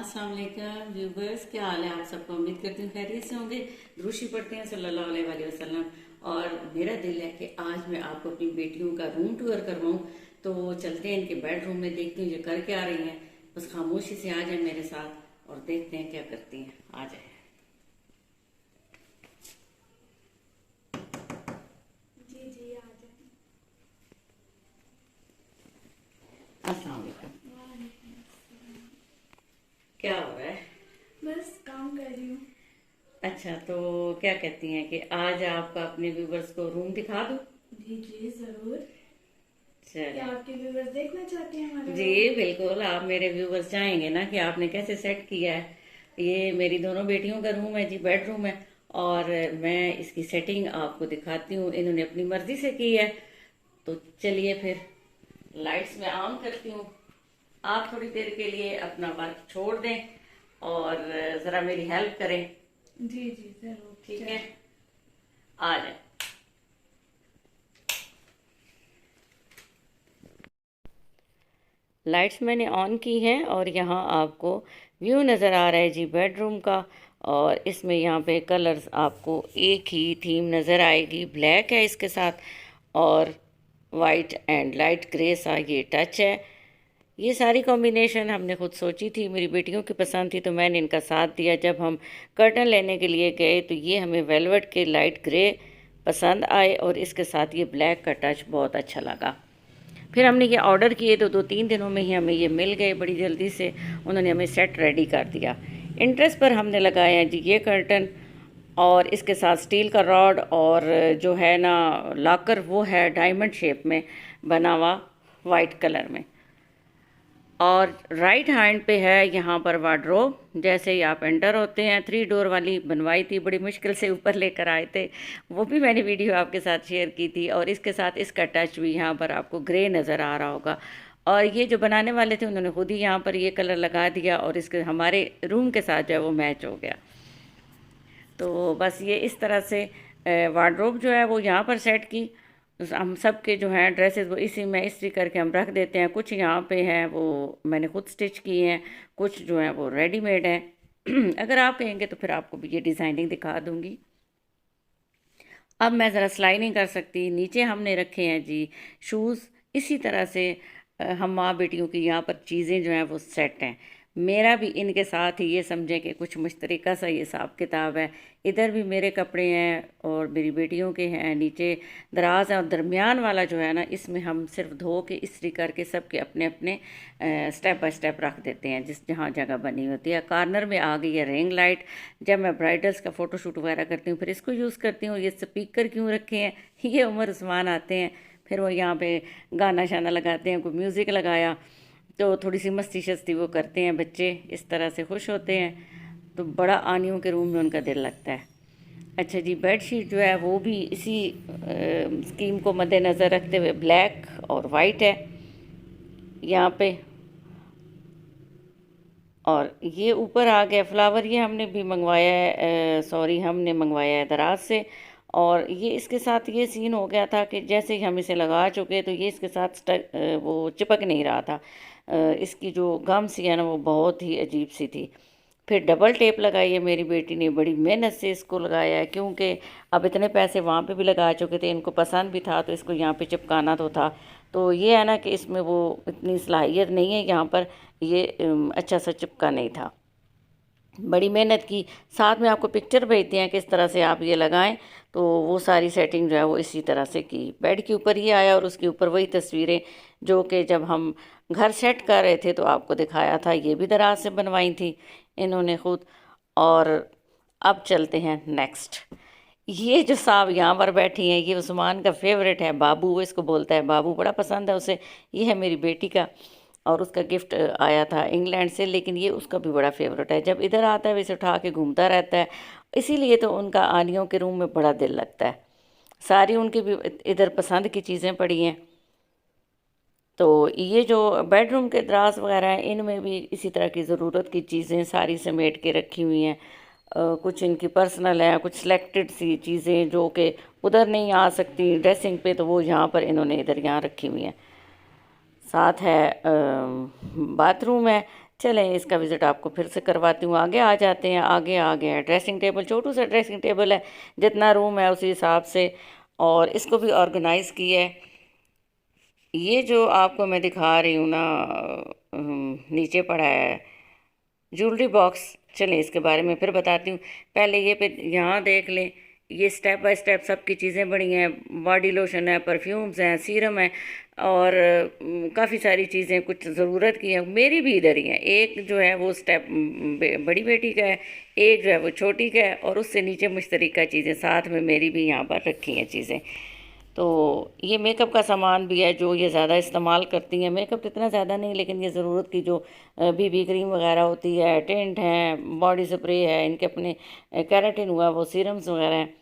अस्सलाम वालेकुम व्यूवर्स, क्या हाल है आप सबको। उम्मीद करती हूँ खैरियत से होंगे। दुरूशी पढ़ते हैं सल्लल्लाहु अलैहि वसल्लम। और मेरा दिल है कि आज मैं आपको अपनी बेटियों का रूम टूर करवाऊँ। तो चलते हैं इनके बेडरूम में, देखते हैं ये कर क्या रही हैं। बस खामोशी से आ जाए मेरे साथ और देखते हैं क्या करती हैं। आ जाए। जी जी आ जाए। अस्सलाम वालेकुम। क्या हो रहा है? बस काम कर रही हूँ। अच्छा, तो क्या कहती हैं कि आज आपका अपने व्यूवर्स को रूम दिखा दूँ? जी जी जरूर। क्या चलिए। आपके व्यूवर्स देखना चाहते हैं हमारा जी रूम? बिल्कुल, आप मेरे व्यूवर्स चाहेंगे ना कि आपने कैसे सेट किया है। ये मेरी दोनों बेटियों का रूम है जी, बेडरूम है। और मैं इसकी सेटिंग आपको दिखाती हूँ, इन्होंने अपनी मर्जी से की है। तो चलिए फिर लाइट्स में ऑन करती हूँ। आप थोड़ी देर के लिए अपना वर्क छोड़ दें और ज़रा मेरी हेल्प करें। जी जी जरूर ठीक है, चलिए। आ जाए। लाइट्स मैंने ऑन की हैं और यहाँ आपको व्यू नज़र आ रहा है जी बेडरूम का। और इसमें यहाँ पे कलर्स आपको एक ही थीम नज़र आएगी, ब्लैक है इसके साथ और वाइट एंड लाइट ग्रे सा ये टच है। ये सारी कॉम्बिनेशन हमने खुद सोची थी, मेरी बेटियों की पसंद थी तो मैंने इनका साथ दिया। जब हम कर्टन लेने के लिए गए तो ये हमें वेलवेट के लाइट ग्रे पसंद आए और इसके साथ ये ब्लैक का टच बहुत अच्छा लगा। फिर हमने ये ऑर्डर किए तो 2-3 दिनों में ही हमें ये मिल गए, बड़ी जल्दी से उन्होंने हमें सेट रेडी कर दिया। इंटरेस्ट पर हमने लगाया जी ये कर्टन और इसके साथ स्टील का रॉड और जो है ना लॉकर वो है डायमंड शेप में बना हुआ वाइट कलर में। और राइट हैंड पे है यहाँ पर वार्डरोब। जैसे ही आप एंटर होते हैं 3 डोर वाली बनवाई थी, बड़ी मुश्किल से ऊपर लेकर आए थे, वो भी मैंने वीडियो आपके साथ शेयर की थी। और इसके साथ इसका टच भी यहाँ पर आपको ग्रे नज़र आ रहा होगा। और ये जो बनाने वाले थे उन्होंने खुद ही यहाँ पर ये कलर लगा दिया और इसके हमारे रूम के साथ जो है वो मैच हो गया। तो बस ये इस तरह से वार्डरोब जो है वो यहाँ पर सेट की। हम सब के जो हैं ड्रेसेस वो इसी में इस्त्री करके हम रख देते हैं। कुछ यहाँ पे हैं वो मैंने खुद स्टिच किए हैं, कुछ जो हैं वो रेडीमेड हैं। अगर आप कहेंगे तो फिर आपको भी ये डिज़ाइनिंग दिखा दूँगी। अब मैं ज़रा सिलाई नहीं कर सकती। नीचे हमने रखे हैं जी शूज़। इसी तरह से हम माँ बेटियों की यहाँ पर चीज़ें जो हैं वो सेट हैं। मेरा भी इनके साथ ही ये समझें कि कुछ मुश्तरका सा ये हिसाब किताब है। इधर भी मेरे कपड़े हैं और मेरी बेटियों के हैं, नीचे दराज है और दरमियान वाला जो है ना इसमें हम सिर्फ धो के इस्त्री करके सब के अपने अपने स्टेप बाय स्टेप रख देते हैं जिस जहाँ जगह बनी होती है। कॉर्नर में आ गई है रिंग लाइट। जब मैं ब्राइडल्स का फ़ोटोशूट वगैरह करती हूँ फिर इसको यूज़ करती हूँ। ये स्पीकर क्यों रखे हैं, ये उमर उस्मान आते हैं फिर वो यहाँ पे गाना शाना लगाते हैं, कोई म्यूज़िक लगाया तो थोड़ी सी मस्ती शस्ती वो करते हैं बच्चे, इस तरह से खुश होते हैं। तो बड़ा आनियों के रूम में उनका दिल लगता है। अच्छा जी, बेडशीट जो है वो भी इसी स्कीम को मद्देनज़र रखते हुए ब्लैक और वाइट है यहाँ पे। और ये ऊपर आ गया फ्लावर, ये हमने भी मंगवाया है, सॉरी हमने मंगवाया है दराज से। और ये इसके साथ ये सीन हो गया था कि जैसे ही हम इसे लगा चुके तो ये इसके साथ वो चिपक नहीं रहा था। इसकी जो गम सी है ना वो बहुत ही अजीब सी थी। फिर डबल टेप लगाई है मेरी बेटी ने, बड़ी मेहनत से इसको लगाया है क्योंकि अब इतने पैसे वहाँ पे भी लगा चुके थे, इनको पसंद भी था तो इसको यहाँ पे चिपकाना तो था। तो ये है ना कि इसमें वो इतनी सलाहियत नहीं है यहाँ पर, ये अच्छा सा चिपका नहीं था। बड़ी मेहनत की। साथ में आपको पिक्चर भेजते हैं किस तरह से आप ये लगाएं। तो वो सारी सेटिंग जो है वो इसी तरह से की। बेड के ऊपर ये आया और उसके ऊपर वही तस्वीरें जो कि जब हम घर सेट कर रहे थे तो आपको दिखाया था, ये भी दराज से बनवाई थी इन्होंने खुद। और अब चलते हैं नेक्स्ट। ये जो साहब यहाँ पर बैठी हैं ये उस्मान का फेवरेट है, बाबू वो इसको बोलता है, बाबू बड़ा पसंद है उसे। ये है मेरी बेटी का और उसका गिफ्ट आया था इंग्लैंड से, लेकिन ये उसका भी बड़ा फेवरेट है। जब इधर आता है वैसे उठा के घूमता रहता है, इसीलिए तो उनका आनियों के रूम में बड़ा दिल लगता है। सारी उनकी भी इधर पसंद की चीज़ें पड़ी हैं। तो ये जो बेडरूम के दराज वगैरह हैं इनमें भी इसी तरह की ज़रूरत की चीज़ें सारी समेट के रखी हुई हैं। कुछ इनकी पर्सनल है, कुछ सिलेक्टेड सी चीज़ें जो कि उधर नहीं आ सकती ड्रेसिंग पे, तो वो यहाँ पर इन्होंने इधर यहाँ रखी हुई हैं। साथ है बाथरूम है चलें इसका विज़िट आपको फिर से करवाती हूँ। आगे आ जाते हैं। आगे आ गया है ड्रेसिंग टेबल, छोटू सा ड्रेसिंग टेबल है, जितना रूम है उसी हिसाब से, और इसको भी ऑर्गेनाइज़ किया है। ये जो आपको मैं दिखा रही हूँ ना, नीचे पड़ा है ज्वेलरी बॉक्स। चलें इसके बारे में फिर बताती हूँ। पहले ये पे यहाँ देख लें, ये स्टेप बाय स्टेप सबकी चीज़ें बड़ी हैं। बॉडी लोशन है, परफ्यूम्स हैं, सीरम है, और काफ़ी सारी चीज़ें कुछ ज़रूरत की हैं। मेरी भी इधर ही हैं। एक जो है वो स्टेप बड़ी बेटी का है, एक जो है वो छोटी का है, और उससे नीचे मुश्तरका चीज़ें साथ में मेरी भी यहाँ पर रखी हैं चीज़ें। तो ये मेकअप का सामान भी है जो ये ज़्यादा इस्तेमाल करती हैं। मेकअप तो इतना ज़्यादा नहीं, लेकिन ये ज़रूरत की जो बीबी क्रीम वगैरह होती है, टेंट है, बॉडी स्प्रे है, इनके अपने केराटिन हुआ वो सीरम्स वगैरह हैं।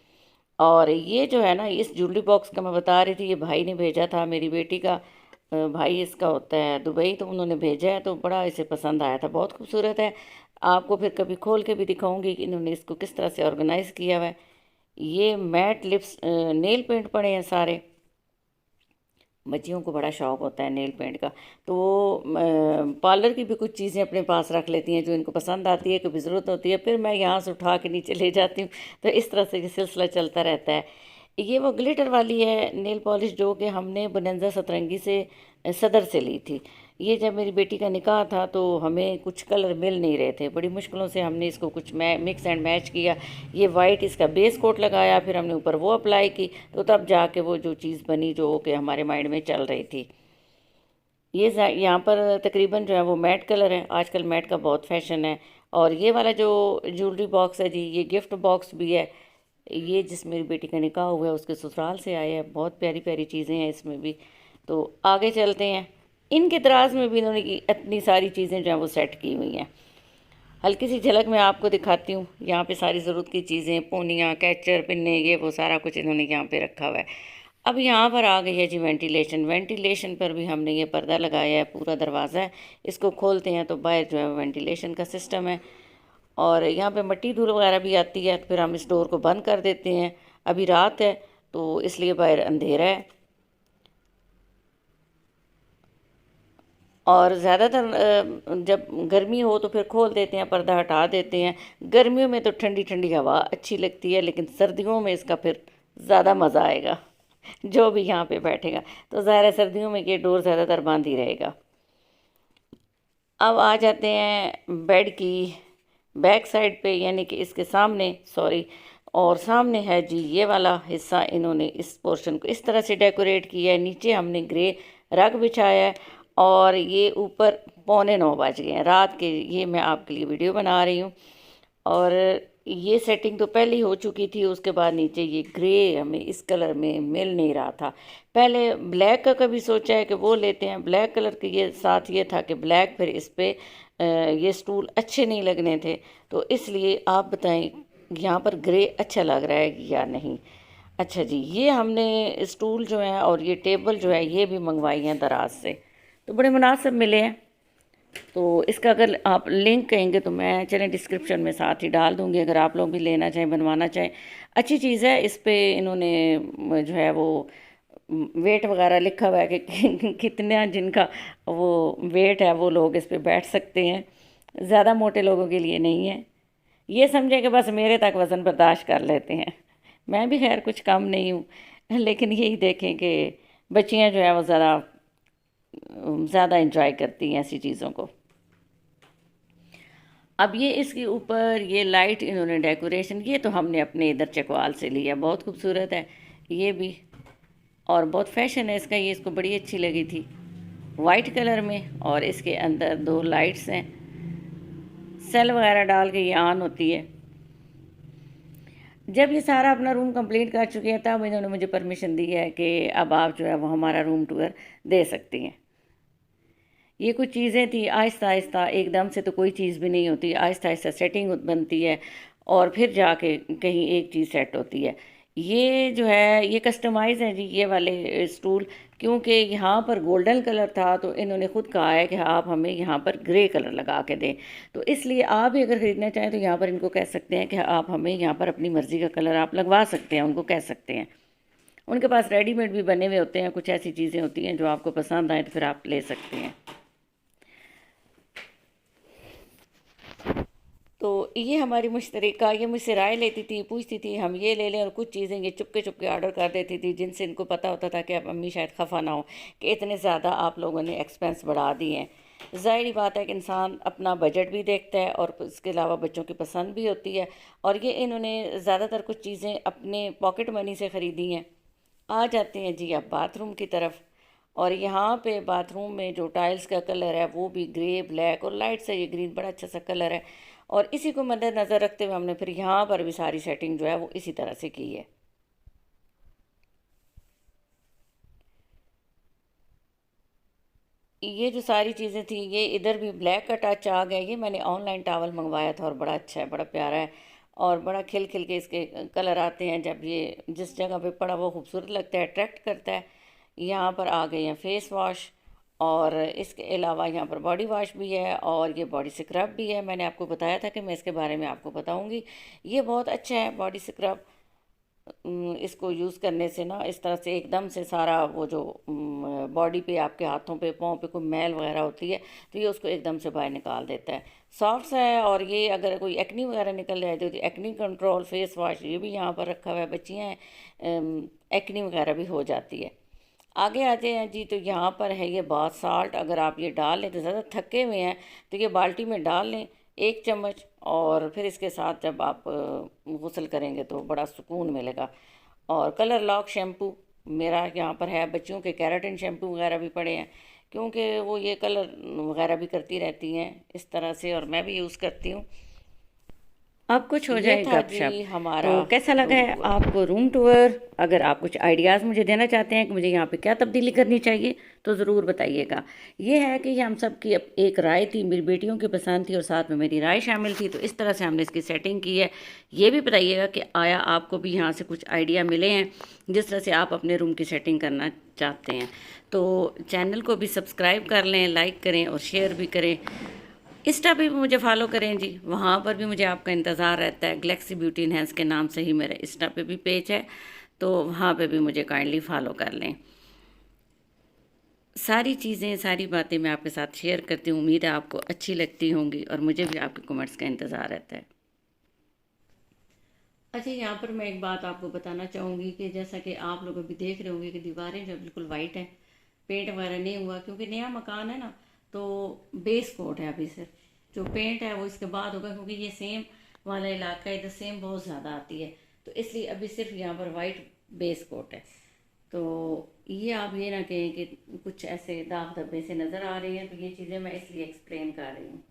और ये जो है ना, इस ज्वेलरी बॉक्स का मैं बता रही थी, ये भाई ने भेजा था, मेरी बेटी का भाई इसका होता है दुबई, तो उन्होंने भेजा है, तो बड़ा इसे पसंद आया था, बहुत खूबसूरत है। आपको फिर कभी खोल के भी दिखाऊंगी कि इन्होंने इसको किस तरह से ऑर्गेनाइज़ किया हुआ है। ये मैट लिप्स नेल पेंट पड़े हैं सारे। बच्चियों को बड़ा शौक होता है नेल पेंट का, तो वो पार्लर की भी कुछ चीज़ें अपने पास रख लेती हैं जो इनको पसंद आती है, कभी ज़रूरत होती है, फिर मैं यहाँ से उठा के नीचे ले जाती हूँ। तो इस तरह से ये सिलसिला चलता रहता है। ये वो ग्लिटर वाली है नेल पॉलिश, जो कि हमने बोनांजा सतरंगी से सदर से ली थी। ये जब मेरी बेटी का निकाह था तो हमें कुछ कलर मिल नहीं रहे थे, बड़ी मुश्किलों से हमने इसको कुछ मिक्स एंड मैच किया। ये वाइट इसका बेस कोट लगाया, फिर हमने ऊपर वो अप्लाई की, तो तब जाके वो जो चीज़ बनी जो कि हमारे माइंड में चल रही थी। ये यहाँ पर तकरीबन जो है वो मैट कलर है, आजकल मैट का बहुत फैशन है। और ये वाला जो ज्वेलरी बॉक्स है जी, ये गिफ्ट बॉक्स भी है। ये जिस मेरी बेटी का निकाह हुआ है उसके ससुराल से आया है, बहुत प्यारी प्यारी चीज़ें हैं इसमें भी। तो आगे चलते हैं। इनके दराज में भी इन्होंने इतनी सारी चीज़ें जो हैं वो सेट की हुई हैं। हल्की सी झलक मैं आपको दिखाती हूँ। यहाँ पे सारी ज़रूरत की चीज़ें, पोनियाँ, कैचर, पिन्ने, ये वो सारा कुछ इन्होंने यहाँ पे रखा हुआ है। अब यहाँ पर आ गई है जी वेंटिलेशन। वेंटिलेशन पर भी हमने ये पर्दा लगाया है, पूरा दरवाज़ा है, इसको खोलते हैं तो बाहर जो है वेंटिलेशन का सिस्टम है। और यहाँ पे मिट्टी धूल वगैरह भी आती है, फिर हम इस डोर को बंद कर देते हैं। अभी रात है तो इसलिए बाहर अंधेरा है, और ज़्यादातर जब गर्मी हो तो फिर खोल देते हैं, पर्दा हटा देते हैं। गर्मियों में तो ठंडी ठंडी हवा अच्छी लगती है, लेकिन सर्दियों में इसका फिर ज़्यादा मज़ा आएगा। जो भी यहाँ पे बैठेगा, तो ज़ाहिर है सर्दियों में ये डोर ज़्यादातर बंद ही रहेगा। अब आ जाते हैं बेड की बैक साइड पे, यानी कि इसके सामने, सॉरी, और सामने है जी ये वाला हिस्सा। इन्होंने इस पोर्शन को इस तरह से डेकोरेट किया है। नीचे हमने ग्रे रग बिछाया है, और ये ऊपर 8:45 बज गए हैं रात के। ये मैं आपके लिए वीडियो बना रही हूँ, और ये सेटिंग तो पहले ही हो चुकी थी। उसके बाद नीचे ये ग्रे हमें इस कलर में मिल नहीं रहा था। पहले ब्लैक का कभी सोचा है कि वो लेते हैं ब्लैक कलर के, ये साथ ये था कि ब्लैक फिर इस पे ये स्टूल अच्छे नहीं लगने थे, तो इसलिए आप बताएं यहाँ पर ग्रे अच्छा लग रहा है या नहीं। अच्छा जी, ये हमने स्टूल जो है और ये टेबल जो है ये भी मंगवाई हैं दराज से, तो बड़े मुनासिब मिले हैं। तो इसका अगर आप लिंक कहेंगे तो मैं चलें डिस्क्रिप्शन में साथ ही डाल दूँगी, अगर आप लोग भी लेना चाहें, बनवाना चाहें। अच्छी चीज़ है। इस पे इन्होंने जो है वो वेट वगैरह लिखा हुआ है कि कितना जिनका वो वेट है वो लोग इस पे बैठ सकते हैं। ज़्यादा मोटे लोगों के लिए नहीं है। ये समझे कि बस मेरे तक वज़न बर्दाश्त कर लेते हैं। मैं भी खैर कुछ कम नहीं हूँ, लेकिन यही देखें कि बच्चियाँ जो है वो ज़्यादा इंजॉय करती हैं ऐसी चीज़ों को। अब ये इसके ऊपर ये लाइट इन्होंने डेकोरेशन, ये तो हमने अपने इधर चकवाल से लिया, बहुत खूबसूरत है ये भी, और बहुत फैशन है इसका। ये इसको बड़ी अच्छी लगी थी वाइट कलर में, और इसके अंदर 2 लाइट्स हैं, सेल वगैरह डाल के ये ऑन होती है। जब ये सारा अपना रूम कंप्लीट कर चुके हैं तब इन्होंने मुझे परमिशन दी है कि अब आप जो है वो हमारा रूम टूर दे सकती हैं। ये कुछ चीज़ें थी, आहिस्ता आहिस्ता, एकदम से तो कोई चीज़ भी नहीं होती, आहिस्ता आहिस्ता सेटिंग बनती है, और फिर जाके कहीं एक चीज़ सेट होती है। ये जो है ये कस्टमाइज़ है जी ये वाले स्टूल, क्योंकि यहाँ पर गोल्डन कलर था तो इन्होंने ख़ुद कहा है कि आप हमें यहाँ पर ग्रे कलर लगा के दें। तो इसलिए आप भी अगर ख़रीदना चाहें तो यहाँ पर इनको कह सकते हैं कि आप हमें यहाँ पर अपनी मर्ज़ी का कलर आप लगवा सकते हैं, उनको कह सकते हैं। उनके पास रेडीमेड भी बने हुए होते हैं, कुछ ऐसी चीज़ें होती हैं जो आपको पसंद आए तो फिर आप ले सकते हैं। तो ये हमारी मुश्तरका, ये मुझसे राय लेती थी, पूछती थी हम ये ले लें, और कुछ चीज़ें ये चुपके चुपके ऑर्डर कर देती थी, जिनसे इनको पता होता था कि अब अम्मी शायद खफा ना हो कि इतने ज़्यादा आप लोगों ने एक्सपेंस बढ़ा दिए हैं। ज़ाहिर बात है कि इंसान अपना बजट भी देखता है और इसके अलावा बच्चों की पसंद भी होती है, और ये इन्होंने ज़्यादातर कुछ चीज़ें अपने पॉकेट मनी से ख़रीदी हैं। आ जाते हैं जी अब बाथरूम की तरफ। और यहाँ पे बाथरूम में जो टाइल्स का कलर है वो भी ग्रे, ब्लैक और लाइट सा ये ग्रीन, बड़ा अच्छा सा कलर है। और इसी को मद्देनज़र रखते हुए हमने फिर यहाँ पर भी सारी सेटिंग जो है वो इसी तरह से की है। ये जो सारी चीज़ें थी, ये इधर भी ब्लैक का टच आ गया। ये मैंने ऑनलाइन टावल मंगवाया था और बड़ा अच्छा है, बड़ा प्यारा है, और बड़ा खिल खिल के इसके कलर आते हैं। जब ये जिस जगह पे पड़ा वो खूबसूरत लगता है, अट्रैक्ट करता है। यहाँ पर आ गए हैं फेस वॉश, और इसके अलावा यहाँ पर बॉडी वॉश भी है, और ये बॉडी स्क्रब भी है। मैंने आपको बताया था कि मैं इसके बारे में आपको बताऊँगी। ये बहुत अच्छा है बॉडी स्क्रब। इसको यूज़ करने से ना इस तरह से एकदम से सारा वो जो बॉडी पे, आपके हाथों पे, पाँव पे कोई मैल वगैरह होती है तो ये उसको एकदम से बाहर निकाल देता है। सॉफ्ट सा है, और ये अगर कोई एक्नी वगैरह निकल जाए तो एक्नी कंट्रोल फेस वॉश ये भी यहाँ पर रखा हुआ है। बच्चियाँ हैं, एक्नी वगैरह भी हो जाती है। आगे आते हैं जी, तो यहाँ पर है ये बाथ साल्ट। अगर आप ये डाल लें तो ज़्यादा थके हुए हैं तो ये बाल्टी में डाल लें 1 चम्मच, और फिर इसके साथ जब आप गुसल करेंगे तो बड़ा सुकून मिलेगा। और कलर लॉक शैम्पू मेरा यहाँ पर है। बच्चियों के कैराटिन शैम्पू वगैरह भी पड़े हैं, क्योंकि वो ये कलर वगैरह भी करती रहती हैं इस तरह से, और मैं भी यूज़ करती हूँ। अब कुछ हो ये जाए था गपशप। जी हमारा तो कैसा लगा रूम है टूर। आपको रूम टूर? अगर आप कुछ आइडियाज़ मुझे देना चाहते हैं कि मुझे यहाँ पे क्या तब्दीली करनी चाहिए तो ज़रूर बताइएगा। ये है कि ये हम सब की अब एक राय थी, मेरी बेटियों की पसंद थी और साथ में मेरी राय शामिल थी, तो इस तरह से हमने इसकी सेटिंग की है। ये भी बताइएगा कि आया आपको भी यहाँ से कुछ आइडिया मिले हैं जिस तरह से आप अपने रूम की सेटिंग करना चाहते हैं। तो चैनल को भी सब्सक्राइब कर लें, लाइक करें और शेयर भी करें। इंस्टा पे भी मुझे फॉलो करें जी, वहाँ पर भी मुझे आपका इंतज़ार रहता है। गैलेक्सी ब्यूटी इन्हेंस के नाम से ही मेरा इंस्टा पे भी पेज है, तो वहाँ पे भी मुझे काइंडली फॉलो कर लें। सारी चीज़ें, सारी बातें मैं आपके साथ शेयर करती हूँ। उम्मीद है आपको अच्छी लगती होंगी, और मुझे भी आपके कमेंट्स का इंतज़ार रहता है। अच्छा, यहाँ पर मैं एक बात आपको बताना चाहूँगी कि जैसा कि आप लोग अभी देख रहे होंगे कि दीवारें जो बिल्कुल वाइट हैं, पेंट वगैरह नहीं हुआ, क्योंकि नया मकान है ना, तो बेस कोट है अभी सिर्फ। जो पेंट है वो इसके बाद होगा, क्योंकि ये सेम वाला इलाका है, इधर सेम बहुत ज़्यादा आती है, तो इसलिए अभी सिर्फ यहाँ पर वाइट बेस कोट है। तो ये आप ये ना कहें कि कुछ ऐसे दाग धब्बे से नज़र आ रही हैं, तो ये चीज़ें मैं इसलिए एक्सप्लेन कर रही हूँ।